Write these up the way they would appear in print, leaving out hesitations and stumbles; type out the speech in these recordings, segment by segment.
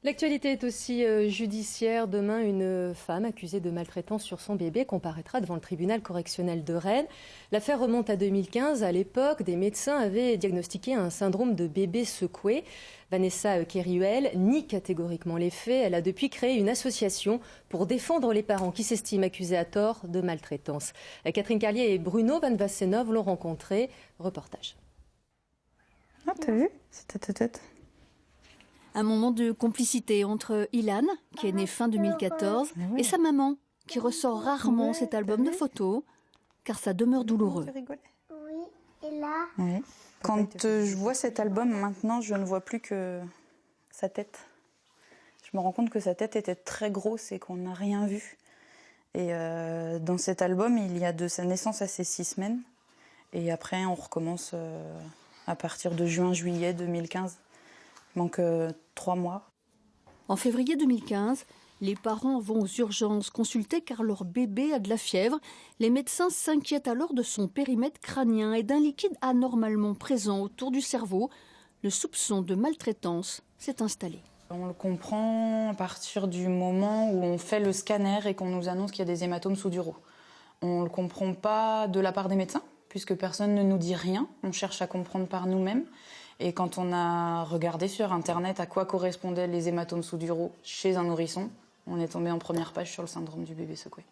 L'actualité est aussi judiciaire. Demain, une femme accusée de maltraitance sur son bébé comparaîtra devant le tribunal correctionnel de Rennes. L'affaire remonte à 2015. À l'époque, des médecins avaient diagnostiqué un syndrome de bébé secoué. Vanessa Keruel nie catégoriquement les faits. Elle a depuis créé une association pour défendre les parents qui s'estiment accusés à tort de maltraitance. Catherine Carlier et Bruno Van Wassenov l'ont rencontré. Reportage. Ah, t'as vu? C'était tête. Un moment de complicité entre Ilan, qui est né fin 2014, et sa maman, qui ressort rarement cet album de photos, car ça demeure douloureux. Oui, et là Quand je vois cet album, maintenant, je ne vois plus que sa tête. Je me rends compte que sa tête était très grosse et qu'on n'a rien vu. Et dans cet album, il y a de sa naissance à ses 6 semaines. Et après, on recommence à partir de juin-juillet 2015. Il manque 3 mois. En février 2015, les parents vont aux urgences consulter car leur bébé a de la fièvre. Les médecins s'inquiètent alors de son périmètre crânien et d'un liquide anormalement présent autour du cerveau. Le soupçon de maltraitance s'est installé. On le comprend à partir du moment où on fait le scanner et qu'on nous annonce qu'il y a des hématomes sous-duraux. On ne le comprend pas de la part des médecins, puisque personne ne nous dit rien. On cherche à comprendre par nous-mêmes. Et quand on a regardé sur Internet à quoi correspondaient les hématomes sous-duraux chez un nourrisson, on est tombé en première page sur le syndrome du bébé secoué.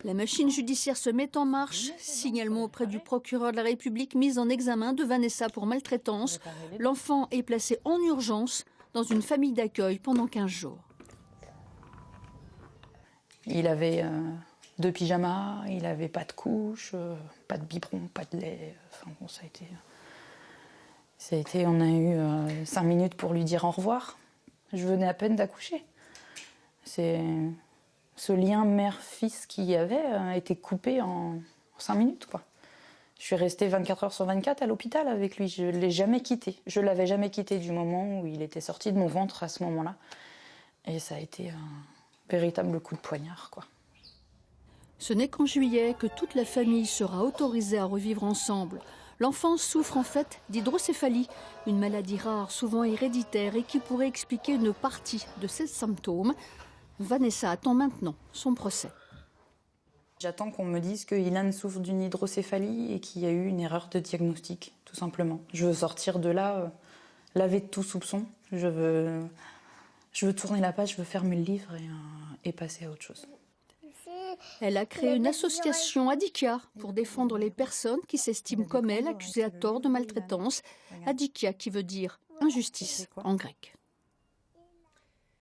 La machine judiciaire se met en marche. Signalement auprès du procureur de la République, mise en examen de Vanessa pour maltraitance. L'enfant est placé en urgence dans une famille d'accueil pendant 15 jours. Il avait 2 pyjamas, il n'avait pas de couche, pas de biberon, pas de lait. Enfin bon, ça a été, on a eu 5 minutes pour lui dire au revoir. Je venais à peine d'accoucher. Ce lien mère-fils qu'il y avait a été coupé en 5 minutes, quoi. Je suis restée 24 heures sur 24 à l'hôpital avec lui. Je ne l'ai jamais quitté. Je ne l'avais jamais quitté du moment où il était sorti de mon ventre à ce moment-là. Et ça a été un véritable coup de poignard, quoi. Ce n'est qu'en juillet que toute la famille sera autorisée à revivre ensemble. L'enfant souffre en fait d'hydrocéphalie, une maladie rare, souvent héréditaire et qui pourrait expliquer une partie de ses symptômes. Vanessa attend maintenant son procès. J'attends qu'on me dise que Ilan souffre d'une hydrocéphalie et qu'il y a eu une erreur de diagnostic, tout simplement. Je veux sortir de là, laver de tout soupçon. Je veux tourner la page, je veux fermer le livre et passer à autre chose. Elle a créé une association Adikia pour défendre les personnes qui s'estiment comme elle accusées à tort de maltraitance. Adikia qui veut dire injustice en grec.